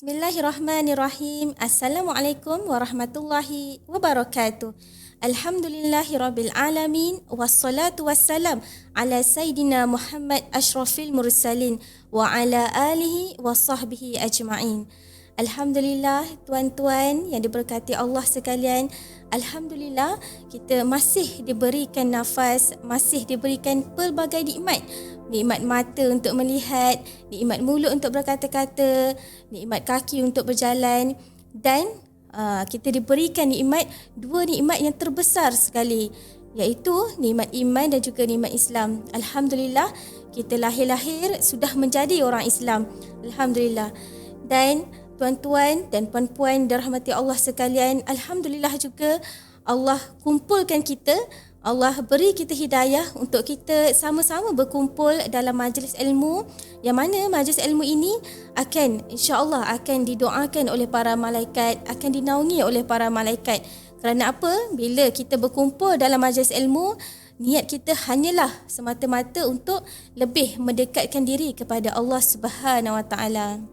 Bismillahirrahmanirrahim. Assalamualaikum warahmatullahi wabarakatuh. Alhamdulillahirabbil alamin wassalatu wassalam ala sayidina Muhammad asyrafil mursalin wa ala alihi wa sahbihi ajma'in. Alhamdulillah tuan-tuan yang diberkati Allah sekalian. Alhamdulillah kita masih diberikan nafas, masih diberikan pelbagai nikmat. Nikmat mata untuk melihat, nikmat mulut untuk berkata-kata, nikmat kaki untuk berjalan dan kita diberikan dua nikmat yang terbesar sekali, iaitu nikmat iman dan juga nikmat Islam. Alhamdulillah kita lahir-lahir sudah menjadi orang Islam. Alhamdulillah. Dan tuan-tuan dan puan-puan dirahmati Allah sekalian, alhamdulillah juga Allah kumpulkan kita. Allah beri kita hidayah untuk kita sama-sama berkumpul dalam majlis ilmu, yang mana majlis ilmu ini akan insya-Allah akan didoakan oleh para malaikat, akan dinaungi oleh para malaikat. Kerana apa? Bila kita berkumpul dalam majlis ilmu, niat kita hanyalah semata-mata untuk lebih mendekatkan diri kepada Allah Subhanahu Wa Taala.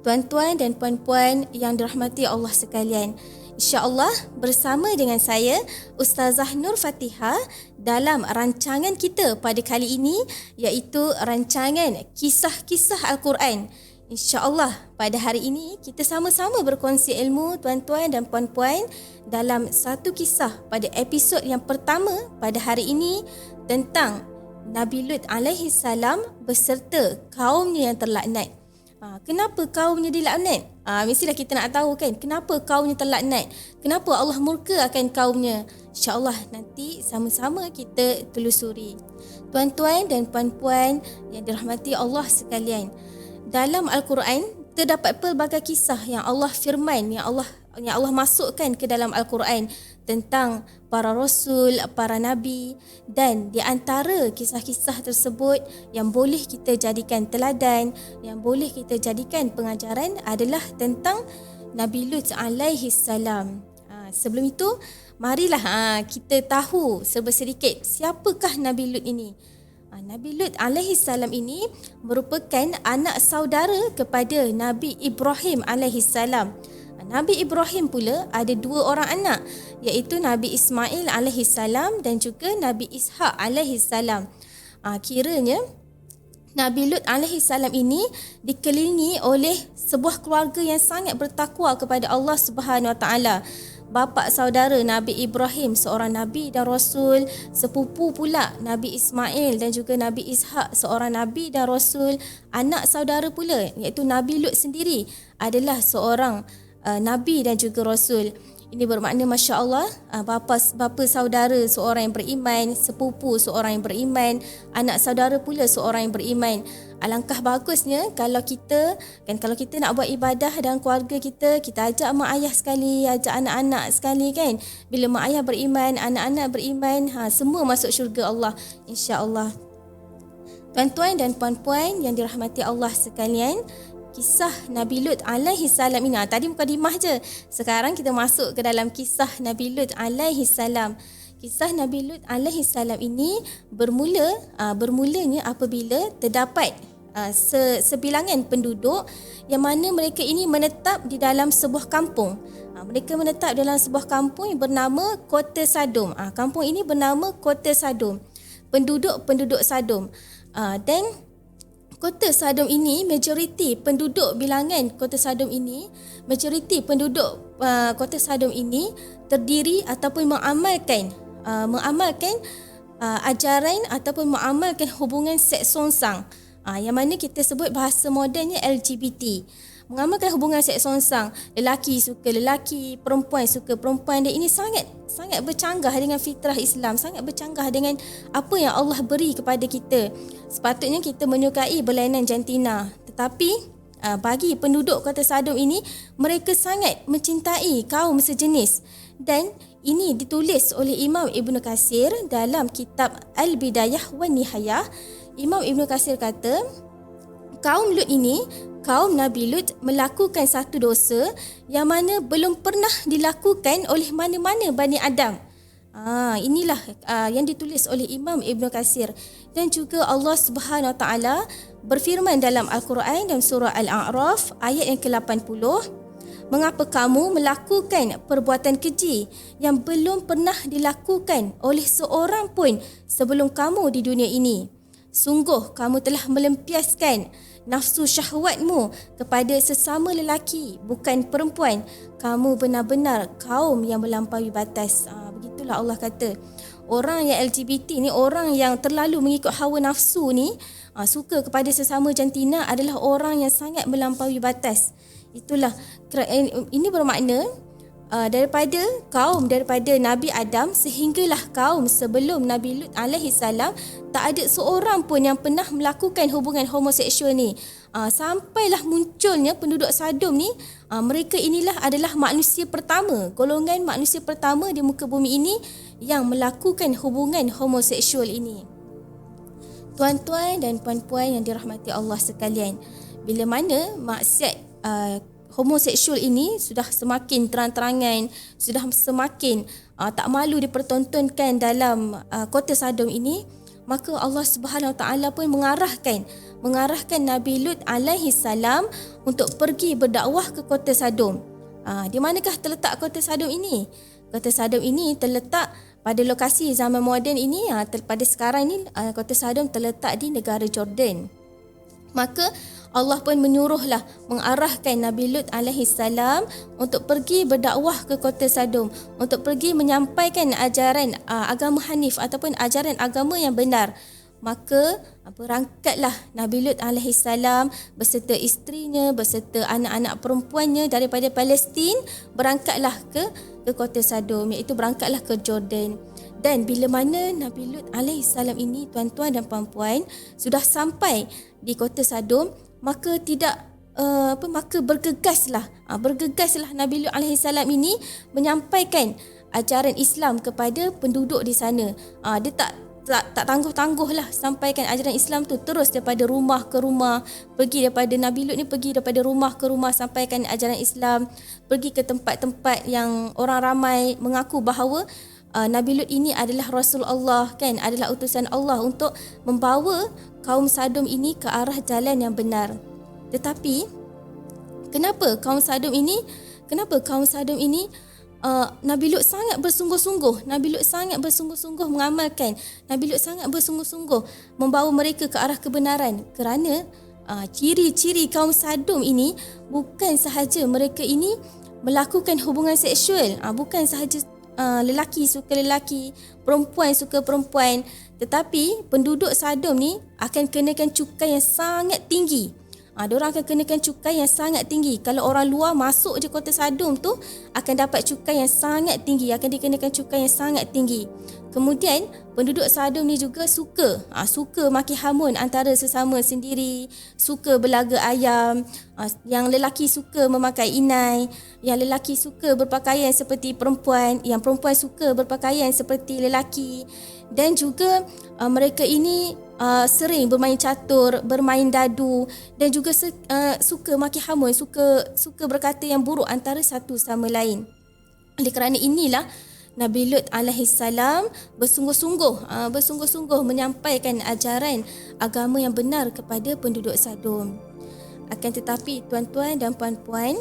Tuan-tuan dan puan-puan yang dirahmati Allah sekalian, insya-Allah bersama dengan saya Ustazah Nur Fatihah dalam rancangan kita pada kali ini, iaitu rancangan kisah-kisah Al-Quran. Insya-Allah pada hari ini kita sama-sama berkongsi ilmu tuan-tuan dan puan-puan dalam satu kisah pada episod yang pertama pada hari ini tentang Nabi Lut alaihi salam beserta kaumnya yang terlaknat. Kenapa kaumnya dilaknat? Mestilah kita nak tahu kan, kenapa kaumnya terlaknat? Kenapa Allah murka akan kaumnya? InsyaAllah nanti sama-sama kita telusuri. Tuan-tuan dan puan-puan yang dirahmati Allah sekalian, dalam Al-Quran terdapat pelbagai kisah yang Allah firman, yang Allah masukkan ke dalam Al-Quran tentang para rasul, para nabi, dan di antara kisah-kisah tersebut yang boleh kita jadikan teladan, yang boleh kita jadikan pengajaran adalah tentang Nabi Lut alaihi salam. Sebelum itu, marilah kita tahu sedikit siapakah Nabi Lut ini. Nabi Lut alaihi salam ini merupakan anak saudara kepada Nabi Ibrahim alaihi salam. Nabi Ibrahim pula ada dua orang anak, iaitu Nabi Ismail alaihi salam dan juga Nabi Ishaq alaihi salam. Kiranya Nabi Lut alaihi salam ini dikelilingi oleh sebuah keluarga yang sangat bertakwa kepada Allah Subhanahu Wa Taala. Bapa saudara Nabi Ibrahim seorang nabi dan rasul, sepupu pula Nabi Ismail dan juga Nabi Ishaq seorang nabi dan rasul, anak saudara pula iaitu Nabi Lut sendiri adalah seorang nabi dan juga rasul. Ini bermakna masya-Allah, bapa saudara seorang yang beriman, sepupu seorang yang beriman, anak saudara pula seorang yang beriman. Alangkah bagusnya kalau kita nak buat ibadah dalam keluarga kita ajak mak ayah sekali, ajak anak-anak sekali kan. Bila mak ayah beriman, anak-anak beriman, semua masuk syurga Allah insya-Allah. Tuan-tuan dan puan-puan yang dirahmati Allah sekalian, kisah Nabi Lut alaihi salam ini, tadi mukadimah je. Sekarang kita masuk ke dalam kisah Nabi Lut alaihi salam. Kisah Nabi Lut alaihi salam ini bermulanya apabila terdapat sebilangan penduduk yang mana mereka ini menetap di dalam sebuah kampung. Mereka menetap dalam sebuah kampung yang bernama Kota Sadom. Kampung ini bernama Kota Sadom. Penduduk Sadom. Dan Kota Sadom ini, majoriti penduduk bilangan Kota Sadom ini, Kota Sadom ini terdiri ataupun mengamalkan ajaran ataupun mengamalkan hubungan seks songsang, yang mana kita sebut bahasa modennya LGBT. Mengamalkan hubungan seks songsang, lelaki suka lelaki, perempuan suka perempuan, dan ini sangat bercanggah dengan fitrah Islam, sangat bercanggah dengan apa yang Allah beri kepada kita. Sepatutnya kita menyukai berlainan jantina, tetapi bagi penduduk Kota Sadom ini, mereka sangat mencintai kaum sejenis. Dan ini ditulis oleh Imam Ibn Katsir dalam kitab Al-Bidayah wa Nihayah. Imam Ibn Katsir kata, kaum Nabi Lut melakukan satu dosa yang mana belum pernah dilakukan oleh mana-mana Bani Adam. Inilah yang ditulis oleh Imam Ibn Katsir. Dan juga Allah Subhanahu Wa Taala berfirman dalam Al-Quran dalam surah Al-A'raf ayat yang ke-80, mengapa kamu melakukan perbuatan keji yang belum pernah dilakukan oleh seorang pun sebelum kamu di dunia ini? Sungguh kamu telah melampiaskan nafsu syahwatmu kepada sesama lelaki, bukan perempuan. Kamu benar-benar kaum yang melampaui batas. Begitulah Allah kata. Orang yang LGBT ni, orang yang terlalu mengikut hawa nafsu ni, suka kepada sesama jantina adalah orang yang sangat melampaui batas. Itulah, ini bermakna daripada Nabi Adam sehinggalah kaum sebelum Nabi Lut alaihi salam, tak ada seorang pun yang pernah melakukan hubungan homoseksual ni. Sampailah munculnya penduduk Sodom ni, mereka inilah adalah manusia pertama, golongan manusia pertama di muka bumi ini yang melakukan hubungan homoseksual ini. Tuan-tuan dan puan-puan yang dirahmati Allah sekalian, bila mana maksiat homoseksual ini sudah semakin terang-terangan, sudah semakin tak malu dipertontonkan dalam kota Sodom ini, maka Allah Subhanahu Wa Taala pun mengarahkan Nabi Lut alaihi salam untuk pergi berdakwah ke kota Sodom. Di manakah terletak kota Sodom ini? Kota Sodom ini terletak pada lokasi zaman moden ini, pada sekarang ini kota Sodom terletak di negara Jordan. Maka Allah pun mengarahkan Nabi Lut alaihi salam untuk pergi berdakwah ke kota Sodom, untuk pergi menyampaikan ajaran agama Hanif ataupun ajaran agama yang benar. Maka berangkatlah Nabi Lut alaihi salam beserta isterinya, beserta anak-anak perempuannya daripada Palestin, berangkatlah ke kota Sodom, iaitu berangkatlah ke Jordan. Dan bila mana Nabi Lut alaihi salam ini, tuan-tuan dan puan-puan, sudah sampai di kota Sodom, maka bergegaslah Nabi Lut alaihi salam ini menyampaikan ajaran Islam kepada penduduk di sana. Dia tak tangguh-tangguhlah sampaikan ajaran Islam tu, terus daripada rumah ke rumah, Nabi Lut ni pergi daripada rumah ke rumah sampaikan ajaran Islam, pergi ke tempat-tempat yang orang ramai mengaku bahawa Nabi Lut ini adalah Rasulullah, kan, adalah utusan Allah untuk membawa kaum Sodom ini ke arah jalan yang benar. Tetapi kenapa kaum Sodom ini Nabi Lut sangat bersungguh-sungguh mengamalkan, Nabi Lut sangat bersungguh-sungguh membawa mereka ke arah kebenaran, kerana ciri-ciri kaum Sodom ini bukan sahaja mereka ini melakukan hubungan seksual, bukan sahaja lelaki suka lelaki, perempuan suka perempuan, tetapi penduduk Sodom ni akan kenakan cukai yang sangat tinggi. Diorang akan kenakan cukai yang sangat tinggi. Kalau orang luar masuk je kota Sodom tu, akan dapat cukai yang sangat tinggi, akan dikenakan cukai yang sangat tinggi. Kemudian penduduk Sodom ni juga suka maki hamun antara sesama sendiri, suka berlaga ayam. Yang lelaki suka memakai inai, yang lelaki suka berpakaian seperti perempuan, yang perempuan suka berpakaian seperti lelaki. Dan juga mereka ini sering bermain catur, bermain dadu, dan juga suka maki hamun, suka berkata yang buruk antara satu sama lain. Oleh kerana inilah Nabi Lut alaihi salam bersungguh-sungguh menyampaikan ajaran agama yang benar kepada penduduk Sodom. Akan tetapi tuan-tuan dan puan-puan,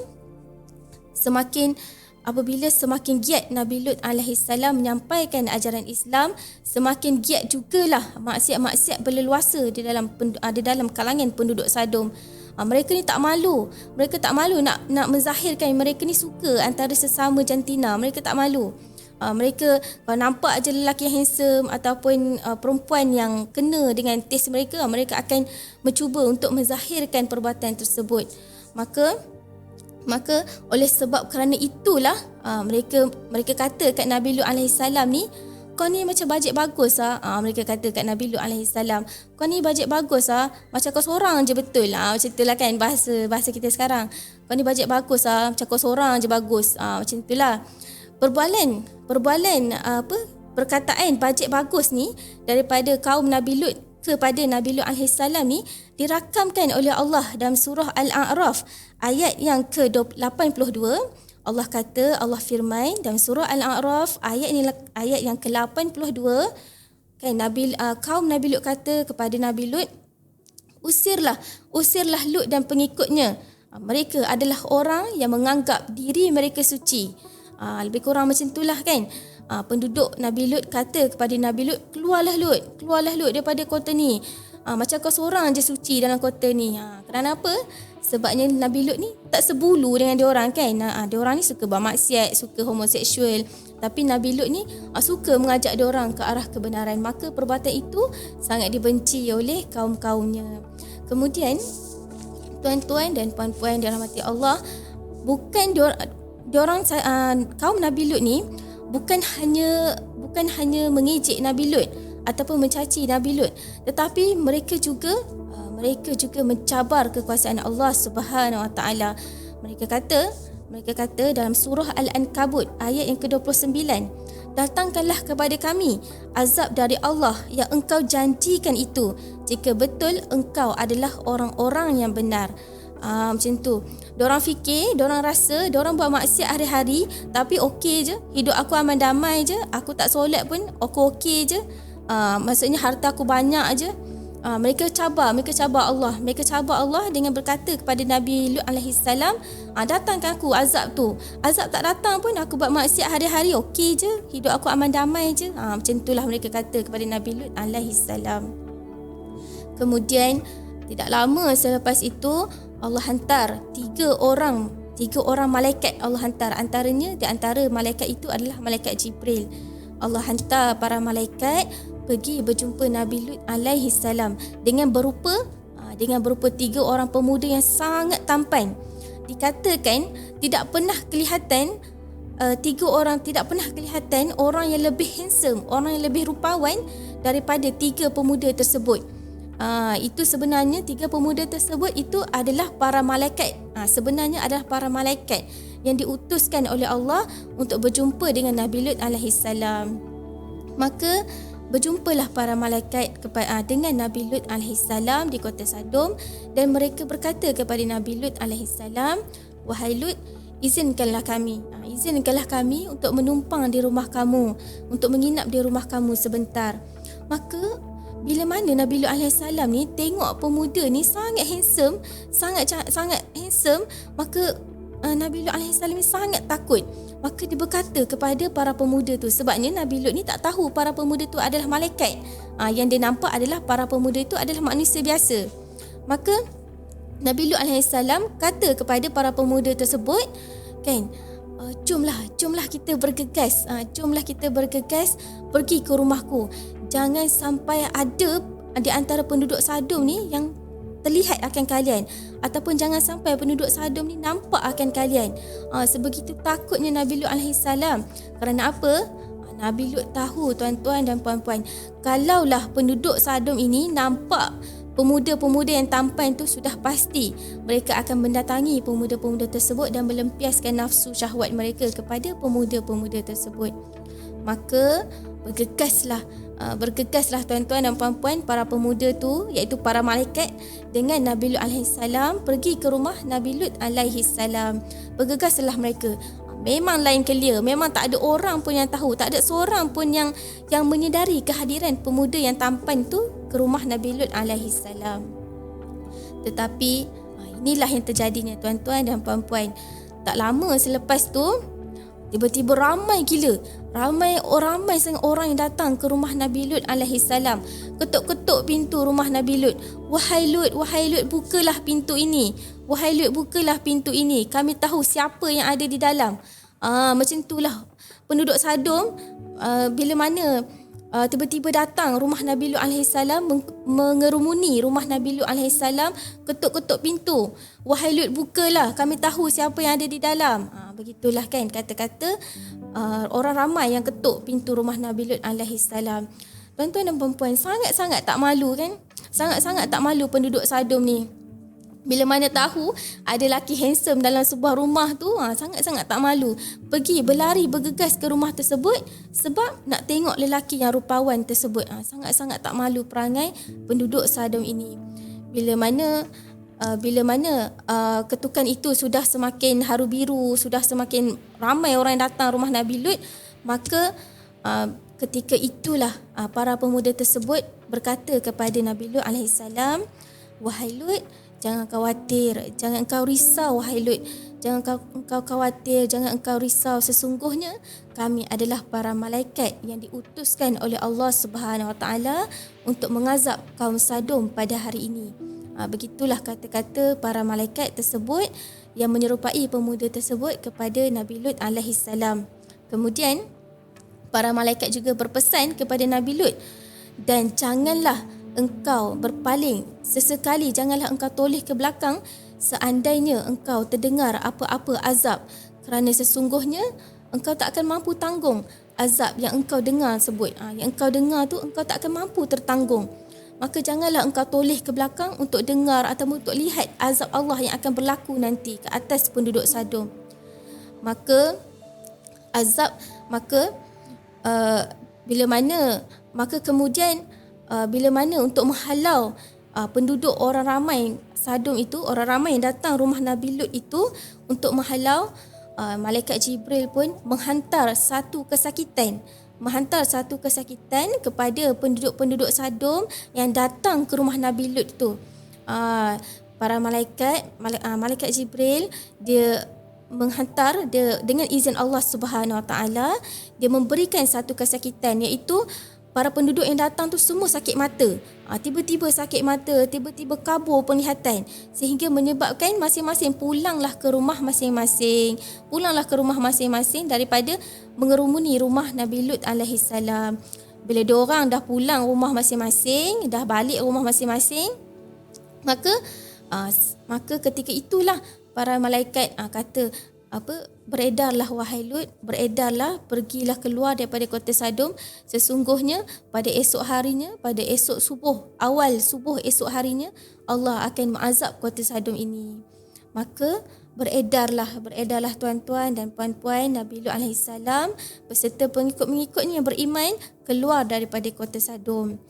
apabila semakin giat Nabi Lut alaihi salam menyampaikan ajaran Islam, semakin giat jugalah maksiat-maksiat berleluasa di dalam kalangan penduduk Sodom. Mereka ni tak malu nak menzahirkan mereka ni suka antara sesama jantina. Mereka tak malu. Mereka kalau nampak je lelaki yang handsome ataupun perempuan yang kena dengan taste mereka, mereka akan mencuba untuk menzahirkan perbuatan tersebut. Maka oleh sebab kerana itulah mereka kata kat Nabi Lut alaihi salam ni, kau ni macam bajet bagus mereka kata kat Nabi Lut alaihi salam, kau ni bajet bagus macam kau seorang je betul macam itulah kan bahasa kita sekarang. Kau ni bajet bagus macam kau seorang je bagus macam itulah. Perkataan bajet bagus ni daripada kaum Nabi Lut kepada Nabi Lut alaihi salam ni dirakamkan oleh Allah dalam surah Al-A'raf ayat yang ke-82. Allah kata, Allah firman dalam surah Al-A'raf ayat yang ke-82, kan, kaum Nabi Lut kata kepada Nabi Lut, usirlah Lut dan pengikutnya. Mereka adalah orang yang menganggap diri mereka suci. Lebih kurang macam itulah, kan. Penduduk Nabi Lut kata kepada Nabi Lut, keluarlah Lut daripada kota ni. Macam kau seorang je suci dalam kota ni. Kenapa? Sebabnya Nabi Lut ni tak sebulu dengan diorang, kan. Diorang ni suka bermaksiat, suka homoseksual. Tapi Nabi Lut ni suka mengajak diorang ke arah kebenaran. Maka perbuatan itu sangat dibenci oleh kaum-kaumnya. Kemudian, tuan-tuan dan puan-puan dirahmati Allah, bukan diorang kaum Nabi Lut ni bukan hanya mengejek Nabi Lut ataupun mencaci Nabi Lut, tetapi mereka juga mencabar kekuasaan Allah Subhanahu Wa Taala. Mereka kata dalam surah Al-Ankabut ayat yang ke-29, datangkanlah kepada kami azab dari Allah yang engkau janjikan itu, jika betul engkau adalah orang-orang yang benar. Macam tu. Diorang fikir, diorang rasa, diorang buat maksiat hari-hari, tapi okey je, hidup aku aman damai je, aku tak solat pun aku okey je. Maksudnya harta aku banyak je. Mereka cabar Allah. Mereka cabar Allah dengan berkata kepada Nabi Lut alaihi salam, datangkan aku azab tu. Azab tak datang pun aku buat maksiat hari-hari okey je, hidup aku aman damai je. Macam itulah mereka kata kepada Nabi Lut alaihi salam. Kemudian tidak lama selepas itu Allah hantar tiga orang malaikat. Allah hantar, di antara malaikat itu adalah malaikat Jibril. Allah hantar para malaikat pergi berjumpa Nabi Lut alaihi salam dengan berupa tiga orang pemuda yang sangat tampan. Dikatakan tidak pernah kelihatan orang yang lebih handsome, orang yang lebih rupawan daripada tiga pemuda tersebut. Itu sebenarnya tiga pemuda tersebut itu adalah para malaikat. Sebenarnya adalah para malaikat yang diutuskan oleh Allah untuk berjumpa dengan Nabi Lut alaihi salam. Maka berjumpalah para malaikat dengan Nabi Lut alaihi salam di kota Sodom, dan mereka berkata kepada Nabi Lut alaihi salam, wahai Lut, izinkanlah kami untuk menumpang di rumah kamu, untuk menginap di rumah kamu sebentar. Maka bila mana Nabi Lut alaihi salam ni tengok pemuda ni sangat handsome, maka Nabi Lut alaihi salam ni sangat takut. Maka dia berkata kepada para pemuda tu, sebabnya Nabi Lut ni tak tahu para pemuda tu adalah malaikat. Yang dia nampak adalah para pemuda itu adalah manusia biasa. Maka Nabi Lut alaihi salam kata kepada para pemuda tersebut, kan, jomlah kita bergegas pergi ke rumahku. Jangan sampai ada di antara penduduk Sodom ni yang terlihat akan kalian, ataupun jangan sampai penduduk Sodom ni nampak akan kalian. Sebegitu takutnya Nabi Lut alaihi salam. Kerana apa? Nabi Lut tahu, tuan-tuan dan puan-puan, kalaulah penduduk Sodom ini nampak pemuda-pemuda yang tampan tu, sudah pasti mereka akan mendatangi pemuda-pemuda tersebut dan melempiaskan nafsu syahwat mereka kepada pemuda-pemuda tersebut. Maka bergegaslah tuan-tuan dan puan-puan para pemuda tu, iaitu para malaikat, dengan Nabi Lut alaihi salam pergi ke rumah Nabi Lut alaihi salam. Bergegaslah mereka. Memang lain kelia, memang tak ada orang pun yang tahu, tak ada seorang pun yang menyedari kehadiran pemuda yang tampan tu ke rumah Nabi Lut alaihi salam. Tetapi inilah yang terjadinya, tuan-tuan dan puan-puan. Tak lama selepas tu, tiba-tiba ramai sangat orang yang datang ke rumah Nabi Lut alaihi salam. Ketuk-ketuk pintu rumah Nabi Lut. Wahai Lut, bukalah pintu ini. Kami tahu siapa yang ada di dalam. Macam itulah penduduk Sodom, bila mana tiba-tiba datang rumah Nabi Lut alaihi salam, mengerumuni rumah Nabi Lut alaihi salam, ketuk-ketuk pintu. Wahai Lut, bukalah, kami tahu siapa yang ada di dalam. Begitulah, kan, kata-kata orang ramai yang ketuk pintu rumah Nabi Lut alaihi salam. Tuan-tuan dan puan-puan, sangat-sangat tak malu, kan? Sangat-sangat tak malu penduduk Sodom ni. Bila mana tahu ada lelaki handsome dalam sebuah rumah tu, sangat-sangat tak malu. Pergi bergegas ke rumah tersebut sebab nak tengok lelaki yang rupawan tersebut. Sangat-sangat tak malu perangai penduduk Sodom ini. Bila mana bila mana ketukan itu sudah semakin haru biru, sudah semakin ramai orang yang datang rumah Nabi Lut, maka ketika itulah para pemuda tersebut berkata kepada Nabi Lut alaihissalam, "Wahai Lut, jangan khawatir, jangan engkau risau wahai Lut. Jangan engkau khawatir, jangan engkau risau. Sesungguhnya kami adalah para malaikat yang diutuskan oleh Allah Subhanahu Wa Taala untuk mengazab kaum Sadom pada hari ini." Begitulah kata-kata para malaikat tersebut yang menyerupai pemuda tersebut kepada Nabi Lut alaihissalam. Kemudian para malaikat juga berpesan kepada Nabi Lut, "Dan janganlah engkau berpaling sesekali, janganlah engkau toleh ke belakang seandainya engkau terdengar apa-apa azab, kerana sesungguhnya engkau tak akan mampu tanggung azab yang engkau dengar sebut. Yang engkau dengar tu engkau tak akan mampu tertanggung. Maka janganlah engkau toleh ke belakang untuk dengar atau untuk lihat azab Allah yang akan berlaku nanti ke atas penduduk Sadom." Maka bila mana untuk menghalau penduduk orang ramai Sadom itu, orang ramai yang datang rumah Nabi Lut itu untuk menghalau, malaikat Jibril pun menghantar satu kesakitan kepada penduduk-penduduk Sadom yang datang ke rumah Nabi Lut tu. Para malaikat Jibril dia menghantar, dia dengan izin Allah Subhanahu Wa Taala, dia memberikan satu kesakitan, iaitu para penduduk yang datang tu semua sakit mata. Tiba-tiba sakit mata, tiba-tiba kabur penglihatan, sehingga menyebabkan masing-masing pulanglah ke rumah masing-masing daripada mengerumuni rumah Nabi Lut alaihissalam. Bila diorang dah pulang rumah masing-masing, dah balik rumah masing-masing, maka ketika itulah para malaikat kata, beredarlah wahai Lut, beredarlah, pergilah keluar daripada kota Sadom. Sesungguhnya pada esok harinya, pada esok awal subuh esok harinya, Allah akan mengazab kota Sadom ini. Maka beredarlah tuan-tuan dan puan-puan, Nabi Lut alaihissalam beserta pengikut-pengikutnya yang beriman keluar daripada kota Sadom.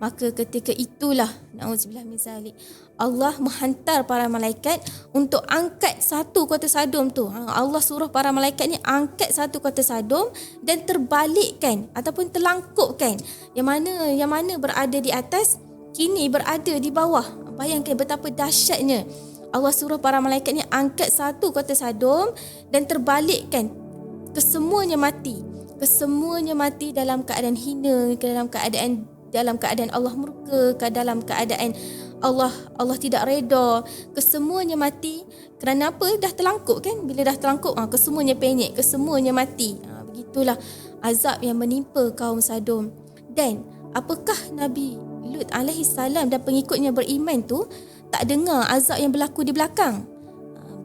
Maka ketika itulah, na'udzubillah min zalik, Allah menghantar para malaikat untuk angkat satu kota Sadom tu. Allah suruh para malaikat ni angkat satu kota Sadom dan terbalikkan ataupun terlangkupkan. Yang mana berada di atas, kini berada di bawah. Bayangkan betapa dahsyatnya. Allah suruh para malaikat ni angkat satu kota Sadom dan terbalikkan. Kesemuanya mati dalam keadaan hina, dalam keadaan Allah murka, dalam keadaan Allah tidak reda. Kesemuanya mati. Kerana apa? Dah terlangkup kan? Bila dah terlangkup, kesemuanya penyek, kesemuanya mati. Begitulah azab yang menimpa kaum Sadom. Dan apakah Nabi Lut alaihissalam dan pengikutnya beriman tu tak dengar azab yang berlaku di belakang?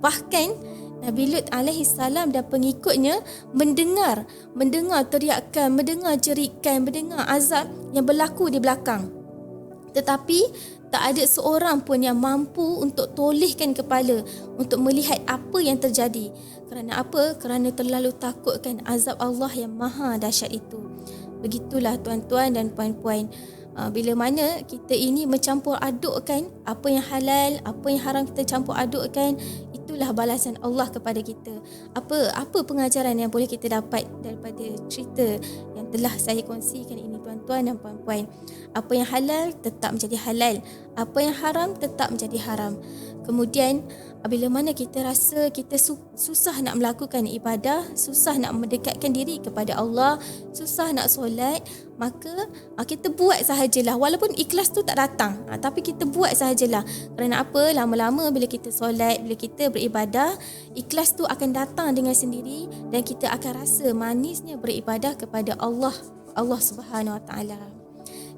Bahkan Nabi Lut alaihissalam dan pengikutnya mendengar teriakan, mendengar jerikan, mendengar azab yang berlaku di belakang. Tetapi tak ada seorang pun yang mampu untuk tolehkan kepala untuk melihat apa yang terjadi. Kerana apa? Kerana terlalu takutkan azab Allah yang maha dahsyat itu. Begitulah tuan-tuan dan puan-puan. Bila mana kita ini mencampur adukkan apa yang halal, apa yang haram, kita campur adukkan, itulah balasan Allah kepada kita. Apa pengajaran yang boleh kita dapat daripada cerita yang telah saya kongsikan ini tuan-tuan dan puan-puan? Apa yang halal tetap menjadi halal, apa yang haram tetap menjadi haram. Kemudian bila mana kita rasa kita susah nak melakukan ibadah, susah nak mendekatkan diri kepada Allah, susah nak solat, maka kita buat sahajalah. Walaupun ikhlas tu tak datang, tapi kita buat sahajalah. Kerana apa? Lama-lama bila kita solat, bila kita beribadah, ikhlas tu akan datang dengan sendiri dan kita akan rasa manisnya beribadah kepada Allah Subhanahu Wa Taala.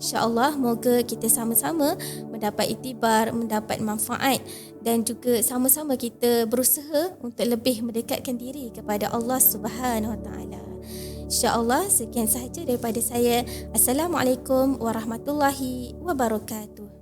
InsyaAllah moga kita sama-sama mendapat iktibar, mendapat manfaat dan juga sama-sama kita berusaha untuk lebih mendekatkan diri kepada Allah Subhanahu Wa Taala. InsyaAllah sekian sahaja daripada saya. Assalamualaikum warahmatullahi wabarakatuh.